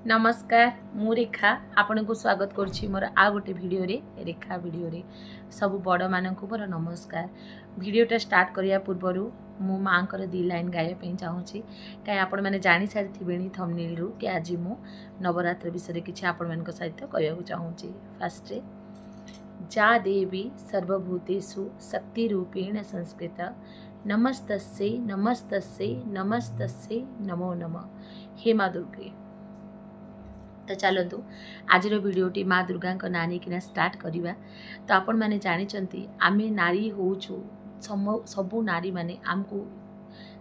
नमस्कार मु रेखा आपण को स्वागत करुच्ची मोर आ गोटे भिडियो रे रेखा भिडियो रे सब बड़ मानक मोर नमस्कार। भिडियोटा स्टार्ट करिया पूर्वर मो माँ को दी लाइन गाइबा चाहूँगी कहीं आपण मैंने जानी सारी थंबनेल रु कि आज मु नवरात्र विषय किसी आपण मान सहित कहूँ चाहूँगी। फास्ट जा देवी सर्वभूतेषु शक्तिरूपेण संस्कृत नमस्तस्यै नमस्तस्यै नमस्तस्यै नमो नमः। हे माँ दुर्गे। तो चलतु आज भिडियोटी माँ दुर्गा ना नहीं स्टार्ट करवा। तो आपण मैंने जानी आमे नारी होचु सबू नारी माने आमको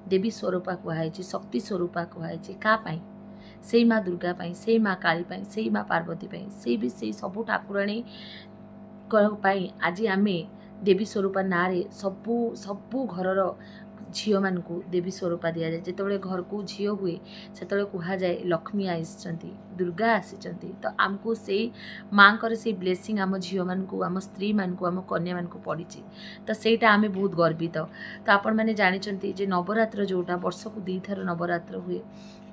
देवी स्वरूपा कहुई शक्ति स्वरूपा कहुई क्या से माँ दुर्गा पाई से माँ काली से माँ पार्वती से भी से सबू ठाकुराणी आज आमे देवी स्वरूपा ना सबू सबू घर झील मानक देवी स्वरूपा दि जाए। जिते घर को झील हुए से कह जाए लक्ष्मी आसी दुर्गा आसी तो आमको से माँ से ब्लेसिंग आम झील मानक आम स्त्री मानक आम कन्या मानक पड़ी तो सहीटा आम बहुत गर्वित। तो आपण मैंने जानते जे नवरात्र जोटा वर्ष को दी थर नवरात्र हुए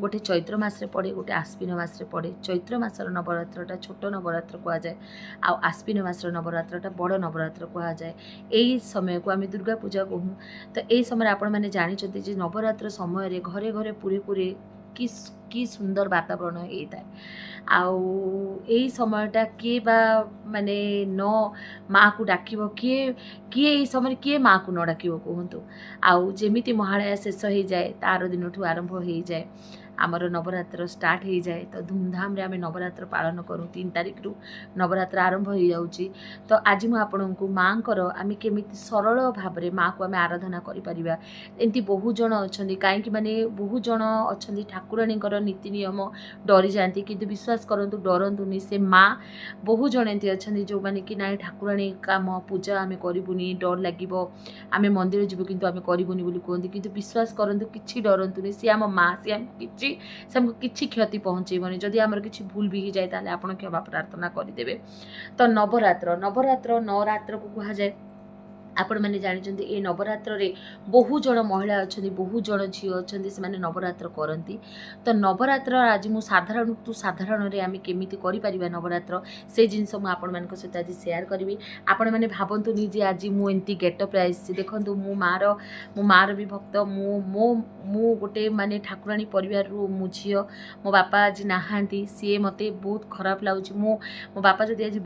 गोटे चैत्र मासरे पड़े गोटे आश्विन मासरे पड़े। चैत्र मासर नवरात्रटा छोट नवरात्र कहुए आ आश्विन मासर नवरात्रटा बड़ नवरात्र कहुए। यही समय को आम दुर्गा पूजा कहूँ। तो यही समय आपण मैंने जानते जे नवरात्र समय घरे घरे पूरे पूरे कि सुंदर वातावरण होता है। आई समयटा किए बा माने न माँ को डाक किए किए यही समय किए माँ को न डाक कहतु आउ जमीती महालया शेष हो जाए तार दिन ठू आरंभ हो जाए आमर नवरात्र स्टार्ट हो जाए। तो धूमधाम रे आम नवरात्र पालन करूँ 3 तारिख रु नवरात्र आरंभ हो जाऊँगी। तो आज मुझे आपण को माँ को आम केमी सरल भाव में माँ को आम आराधना करें। एमती बहुत जन अच्छा कहीं माने बहुत जन अच्छा ठाकुराणी नीति नियम डरी जाती किंतु विश्वास करूँ डरतुनि से माँ बहुत जन एमती अच्छा जो मैंने कि ना ठाकुराणी काम पूजा आम करूनी डर लगे आम मंदिर जीव किंतु आम करूनी बोली कहते किंतु विश्वास करूँ कि डरतुनि सी आम माँ सी आम से हमको किसी क्षति पहुँचेबनी जदि आमर किसी भूल भी जाए ताले आपण क्षमा प्रार्थना करदे। तो नवरात्र नवरात्र नवरात्र को कहा जाए। आपण मैंने जानते ये नवरात्र रे बहु जन महिला अच्छा बहु जन झील अच्छा से नवरात्र करती। तो नवरात्र आज मुझे साधारण तू साधारण आम केमी कर नवरात्र से जिनस मुझे सहित आज सेयार करी। आपण मैंने भावतुनि जे आज मुझे गेटअप आसी देखूँ मो मार भी भक्त मो मो मो गोटे माने ठाकुराणी परिवार मो झी मो बापा आज नहांती सी मत बहुत खराब लगुच। मो बापा जब आज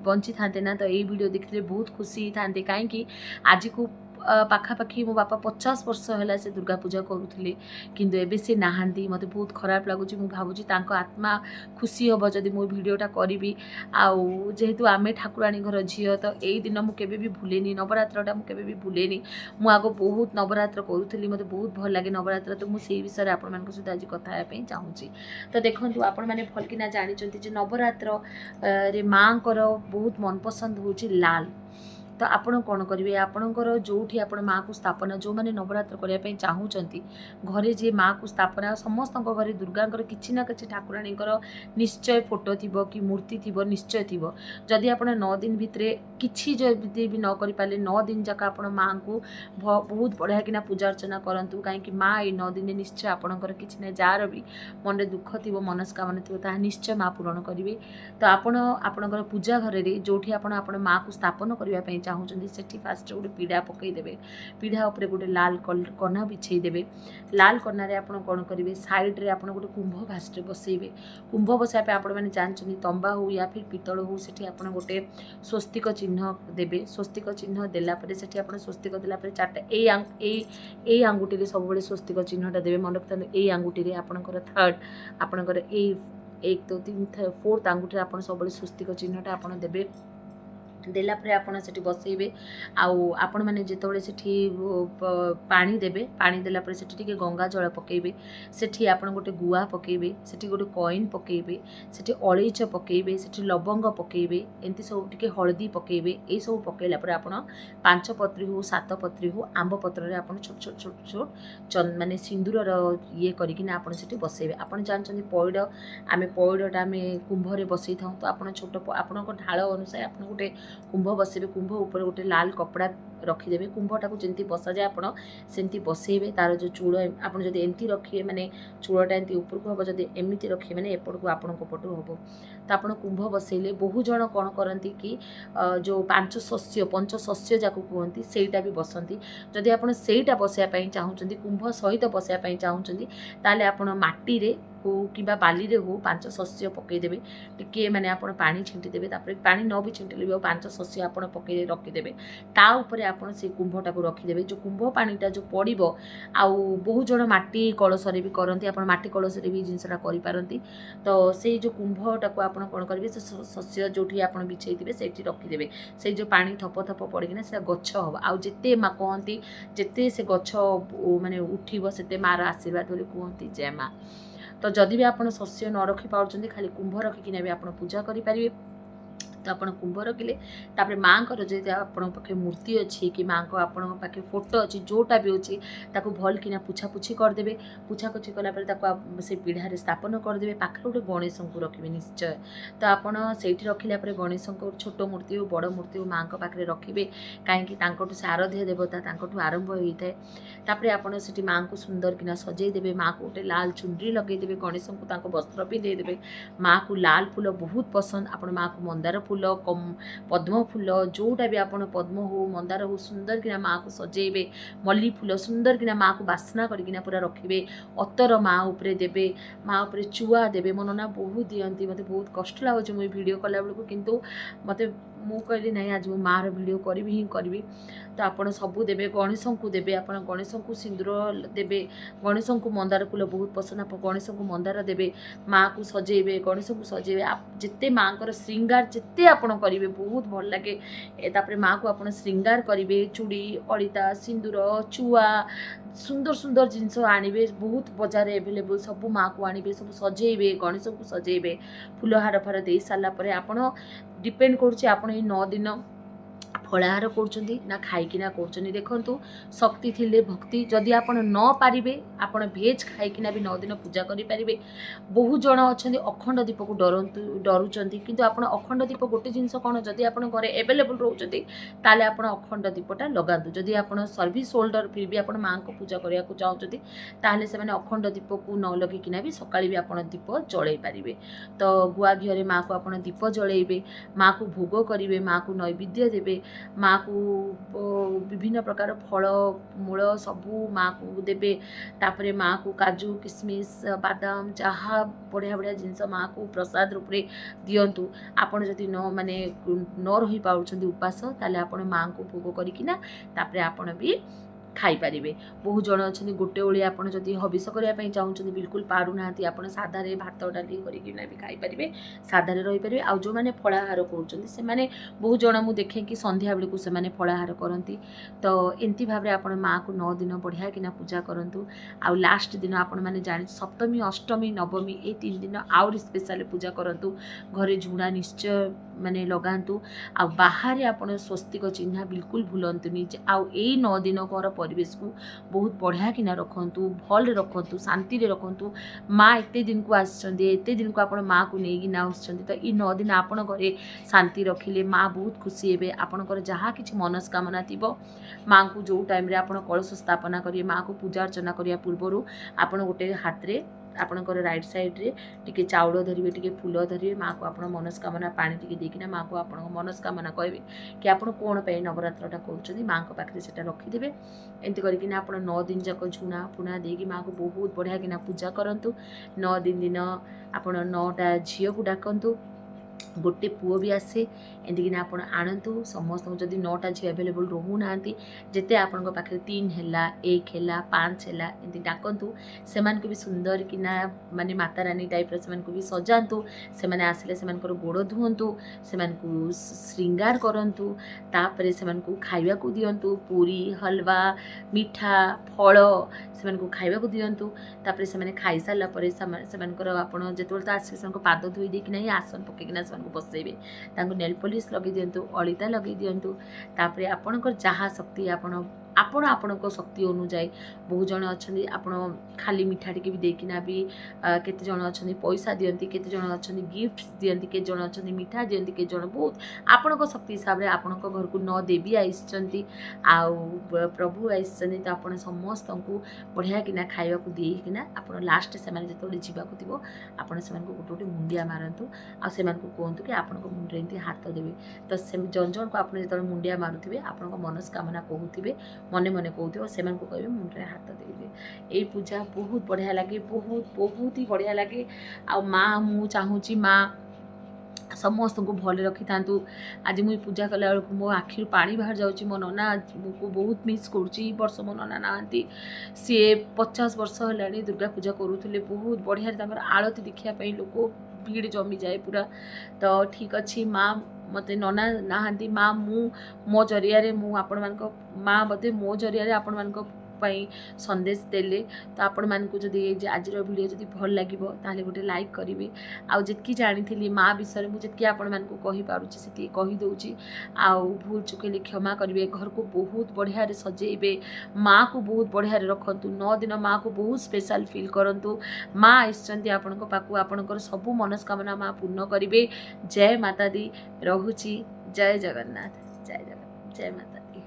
बंची था ना तो ये वीडियो देखते बहुत खुशी था कहीं आज को पाखापाखि मो बापा 50 वर्ष है से दुर्गा पूजा करुले किंतु एबे से नहांती मते बहुत खराब लगुच। मु भावुची तांको आत्मा खुशी हम जदि मो भिडियोटा करी आउ जेहेतु आमे ठाकुराणी घर झील तो यही दिन मु केबे भी भूलेनी नवरात्रटा मु केबे भी भूलेनी। मु आगो बहुत नवरात्र करुली मते बहुत भल लगे नवरात्र। तो मु सेही विषय आपण मान सहित आज कथा हेबे चाहूची। तो देखंतु आपण माने भलकिना जानिचंती जे नवरात्र रे माँ को बहुत मनपसंद होची लाल। तो आपण कौन करेंगे आपणकर जो आप माँ को स्थापना जो मैंने नवरात्र करने चाहूँगी घरे जी माँ को स्थापना समस्त घरे दुर्गा किसी ना कि ठाकुराणी निश्चय फोटो थी कि मूर्ति थी निश्चय थी। जदि आप 9 दिन भितर किसी जदि भी न करें 9 दिन जाक आप माँ को बहुत बढ़िया कि पूजा अर्चना करूँ कहीं माँ ये 9 दिन निश्चय आपणकर किसी ना जार भी मन दुख थी मनस्कामना थी निश्चय माँ पूरण करेंगे। तो आपणकर पूजा घर जो आप माँ को स्थापन करने चाहूँगी से फास्ट गोटे पीढ़ा पकईदे पीढ़ा उपर गोटे लाल कना बिछेदेवे लाल कनारे आप कौन करेंगे साइड्रे आप गोटे कुंभ फास्ट बसइबे कुंभ बसाया आप जानते तंबा हो या फिर पितल हो से आप गोटे स्वस्तिक चिन्ह देवे स्वस्तिक चिन्ह देलापर से आप स्वस्तिक देलापर 4टा ए आंगुठी सब स्वस्तिक चिन्हटा देवे मन रखता ये आंगुठी आपणकर थर्ड आपणकर 1 2 3 4th आंगुठी आप सब स्वस्तिक चिन्हटा आप देवे देलापर आपड़ से बसइबे आपण मैंने जिते से पानी देवे पानी देलापर से गंगा जल पकईबे से आप गोटे गुआ पकईबे से गोटे कॉइन पकईबे से अलैच पकईबे से लवंग पकईबे एमती सब टी हलदी पकईबे ये सब पकईला आप 5 पत्री हो 7 पत्री हो आंब पत्र आप छोट छोट छोट छोट माने सिंदूर ये करना आप बसइबे। आप जानते पैड़ आम पैड़टा आम कुंभरे बसई था तो आप छोट आपण ढाल अनुसार आप गोटे कुंभ बसैबे कुंभ ऊपर गोटे लाल कपड़ा रखिदेवे कुंभटा को जमी बसा जाए आप सेमती बसैबे तार जो चूड़ आप एमती रखिए माने चूड़टा एमती ऊपर को हम जब एमती रखिए मैंने एपट को आपण पटू हम तो आप कुंभ बसैले बहु जन कौन करती कि जो पांच शस्य पंच शस्य जाको कहती सेटा भी बसती जदि आप सेटा बसैया चाहूँगी कुंभ सहित बसैया चाहूँगी ताले आप माटी हो कि बाली रे हो पांच शस्य पकईदेवे टिके माने आप पानी छिंटीदेवे पानी न भी छिंटिले भी पांच शस्य आप पकई रखिदेवे ता उपरे आप से कुंभटा को रखिदेवे जो कुंभ पानीटा जो पड़ो आउ बहु जन माटी कलशरे भी करती आप माटी कलशरे भी जिनसटा करें तो से जो कुंभटा को आप कौन करेंगे से शस्य जो आप बिछे से रखिदेवे से जो पानी थप थप पड़किना से गछ हम आउ जिते माँ कहती जिते से गछ माने उठिब से मार आशीर्वाद बोली कहती जय माँ तो जदि भी आप शस्य न रखी पार्टी खाली कुंभ रखिकिना भी आप पूजा करेंगे तो आप कुंभ रखिले तापर माँ को जब आपे मूर्ति अच्छी कि माँ को आपे फोटो अच्छी जोटा भी अच्छी ताको भल किना पुछापुछी करदे पुछापुछी कलापर से पीढ़ारे स्थापन करदे पाखे गोटे गणेश को रखिए निश्चय तो आपड़ से रखिला गणेश को छोट मूर्ति हो बड़ मूर्ति हो माँ पाखे रखिए कहीं से आराध्य देवता आरंभ होता है तापर आपड़ से माँ को सुंदर किना सजेदेवे माँ को गोटे लाल चुंडी लगेदेवे गणेश को वस्त्र पिंधेदेवे माँ को लाल फूल बहुत पसंद आप माँ को मंदार फूल पद्म फूल जोटा भी आप पद्म हो मंदार हो सुंदर किना माँ को सजेबे मल्ली फूल सुंदर किना माँ को बास्ना करकिना पूरा रखिए अतर माँ उपरे देबे माँ उपरे चुआ देबे मो नना बहुत दियंती मते बहुत कष्ट लागुचे मुझे वीडियो कला बेलू किंतु मते मु कहली नहीं आज मो माँ वीडियो करी ही करी तो आप सबू देवे गणेश को देवे आप गणेश को सिंदूर देवे गणेश को मंदार फूल बहुत पसंद आप गणेश को मंदार देवे माँ को सजेबे गणेश को सजेबे आप जिते माँ को श्रृंगार जिते आपड़ करेंगे बहुत भल लगे तापर माँ को आप श्रृंगार करेंगे चूड़ी अलिता सिंदूर चुआ सुंदर सुंदर जिनस आणवे बहुत बजार एभेलेबल सब माँ को आणवे सब सजेबे गणेश को सजेबे फूलहार फार दे सारापर आप डिपेंड करुच्चे आप 9 दिन फलाहार कर खाईकिना कर देखु शक्ति थिले भक्ति जदि आप न पारिबे आप भेज खाईकिना भी 9 दिन पूजा करें बहु जन अच्छा अखंड दीप को डरुंच किंतु आप अखंड दीप गोटे जिनस कौन जदि आप घरे एवेलेबल रोचते ताले आप अखंड दीपटा लगातु जदि आप सर्विस होल्डर फिर भी आप माँ को पूजा करने को चाहते ताहले से अखंड दीप को न लगिकिना भी सकाଳେ भी आप दीप जलई पारे तो गुआ घी माँ को आप दीप जलैबे माँ को भोग करेंगे माँ को नैवेद्य देवे माँ को विभिन्न प्रकार फल मूल सबू माँ को देवे तापरे माँ को काजू किशमिश बादाम जहाँ बढ़िया बढ़िया जिनस माँ को प्रसाद रूप में दिंतु आपड़ जदि न माने न रही पार्टी उपास ताले आपण माँ को भोग करिकिना तापरे आपण भी खाई पारिबे बहु जन अच्छा गोटे ओली आपड़ जदि हविष करने चाहूँगी बिल्कुल पारूना आप साधारे भात डाली करना भी खाई पारिबे साधारे रही पारे आउ जो मैंने फलाहार करुँचे बहु जन मुझे देखे कि संध्या बेलू से फलाहार करती तो एमती भाव में आप माँ को 9 दिन बढ़िया किना पूजा करूँ आउ लास्ट दिन आपण मैंने जानी सप्तमी अष्टमी नवमी ये 3 दिन आउरी स्पेशल पूजा करूँ घरे झुणा निश्चय माने लगातु आ बाहर आप स्वस्तिक चिन्ह बिल्कुल भूलतुनि आउ 9 दिन घर परिवेश को बहुत बढ़िया किना रखु भल रखु शांति रे रखु माँ एते दिन को आते दिन को आप माँ को लेकिन आसुँच तो ये 9 दिन आप घरे शांति रखिले माँ बहुत खुशी हे आपणकर जहाँ किसी मनस्कामना थी माँ को जो टाइम आप कलश स्थापना करेंगे माँ को पूजा अर्चना करने पूर्वर आप गोटे हाथ में आपणकर राइट साइड रे टिके चाउल धरिवे टिके फूल धरिवे माँ को आपण मनस्कामना पानी टिके देकिना माँ को आपण मनस्कामना कहबे कि आपण कोण पे नवरात्रटा करूछथि माँ को पाखरे सेटा रखिदेबे एंती करिकिना आपण 9 दिन जाक झुणा फुणा देकी माँ को बहुत बढ़िया किना पूजा करंतु 9 दिन आपण 9टा झियो को डाकंतु गोटे पुओ भी आसे एंतिकिना आपण आणतु समस्त जदि 9टा झी अवेलेबल रोना जिते आपण पाखे 3 है 1 है 5 है एंती डाकतु से भी सुंदर किना माने माता रानी टाइप से भी सजातु से आसिले से गोड़ धुंतु से श्रृंगार करंतु तापर से खाइबा को दियंतु पूरी हलवा मीठा फल से खाइबा को दियंतु तापर से खाई सारा पर से आपण जेतोल आसे से पाद धोई देकिना ही आसन पकेकिना से बसैबे नेल पॉलिश लगे दिंतु अलिता लगे दिंतु तापर आपणकर जहाँ शक्ति आपण ଆପଣ ଆପଣଙ୍କ ଶକ୍ତି ଅନୁଯାୟୀ ବହୁତ ଜଣ ଅଛନ୍ତି ଆପଣ ଖାଲି ମିଠା ଟିକେ ବି ଦେଇକିନା ବି କେତେ ଜଣ ଅଛନ୍ତି ପଇସା ଦିଅନ୍ତି, କେତେ ଜଣ ଅଛନ୍ତି ଗିଫ୍ଟ ଦିଅନ୍ତି, କେତେ ଜଣ ଅଛନ୍ତି ମିଠା ଦିଅନ୍ତି, କେତେ ଜଣ ବହୁତ ଆପଣଙ୍କ ଶକ୍ତି ହିସାବରେ ଆପଣଙ୍କ ଘରକୁ ନ ଦେବୀ ଆସିଛନ୍ତି ଆଉ ପ୍ରଭୁ ଆସିଛନ୍ତି। ତ ଆପଣ ସମସ୍ତଙ୍କୁ ବଢ଼ିଆ କିନା ଖାଇବାକୁ ଦେଇକିନା ଆପଣ ଲାଷ୍ଟ ସେମାନେ ଯେତେବେଳେ ଯିବାକୁ ଥିବ ଆପଣ ସେମାନଙ୍କୁ ଗୋଟେ ଗୋଟେ ମୁଣ୍ଡିଆ ମାରନ୍ତୁ ଆଉ ସେମାନଙ୍କୁ କୁହନ୍ତୁ କି ଆପଣଙ୍କ ମୁଣ୍ଡରେ ଏମିତି ହାତ ଦେବେ। ତ ସେ ଜଣ ଜଣଙ୍କୁ ଆପଣ ଯେତେବେଳେ ମୁଣ୍ଡିଆ ମାରୁଥିବେ ଆପଣଙ୍କ ମନସ୍କାମନା କହୁଥିବେ, ମନେ ମନେ କହୁଥିବ, ସେମାନଙ୍କୁ କହିବେ ମୁଣ୍ଡରେ ହାତ ଦେଇଦେବେ। ଏଇ ପୂଜା ବହୁତ ବଢ଼ିଆ ଲାଗେ, ବହୁତ ହି ବଢ଼ିଆ ଲାଗେ। ଆଉ ମାଆ ମୁଁ ଚାହୁଁଛି ମାଆ ସମସ୍ତଙ୍କୁ ଭଲ ରଖିଥାନ୍ତୁ। ଆଜି ମୁଁ ପୂଜା କଲାବେଳକୁ ମୋ ଆଖିରୁ ପାଣି ବାହାରି ଯାଉଛି। ମୋ ନନାକୁ ବହୁତ ମିସ୍ କରୁଛି। ଏଇ ବର୍ଷ ମୋ ନନା ନାହାନ୍ତି, ସିଏ 50 ବର୍ଷ ହେଲାଣି ଦୁର୍ଗା ପୂଜା କରୁଥିଲେ। ବହୁତ ବଢ଼ିଆରେ ତାଙ୍କର ଆଳତି ଦେଖିବା ପାଇଁ ଲୋକ ଭିଡ଼ ଜମିଯାଏ ପୁରା। ତ ଠିକ୍ ଅଛି ମା ମୋତେ ନନା ନାହାନ୍ତି, ମା ମୁଁ ମୋ ଜରିଆରେ ମୁଁ ଆପଣମାନଙ୍କ ମା ବୋଧେ ମୋ ଜରିଆରେ ଆପଣମାନଙ୍କ ପାଇଁ ସନ୍ଦେଶ ଦେଲେ। ତ ଆପଣମାନଙ୍କୁ ଯଦି ଆଜିର ଭିଡ଼ିଓ ଯଦି ଭଲ ଲାଗିବ ତାହେଲେ ଗୋଟେ ଲାଇକ୍ କରିବେ। ଆଉ ଯେତିକି ଜାଣିଥିଲି ମା ବିଷୟରେ ମୁଁ ଯେତିକି ଆପଣମାନଙ୍କୁ କହିପାରୁଛି ସେତିକି କହିଦେଉଛି। ଆଉ ଭୁଲ ଚୁକ୍ ହେଲେ କ୍ଷମା କରିବେ। ଘରକୁ ବହୁତ ବଢ଼ିଆରେ ସଜେଇବେ, ମାଆକୁ ବହୁତ ବଢ଼ିଆରେ ରଖନ୍ତୁ। 9 ଦିନ ମାଆକୁ ବହୁତ ସ୍ପେଶାଲ ଫିଲ୍ କରନ୍ତୁ। ମା ଆସିଛନ୍ତି ଆପଣଙ୍କ ପାଖକୁ, ଆପଣଙ୍କର ସବୁ ମନସ୍କାମନା ମା ପୂର୍ଣ୍ଣ କରିବେ। ଜୟ ମାତା ଦି। ରହୁଛି। ଜୟ ଜଗନ୍ନାଥ, ଜୟ ଜଗନ୍ନାଥ, ଜୟ ମାତା ଦି।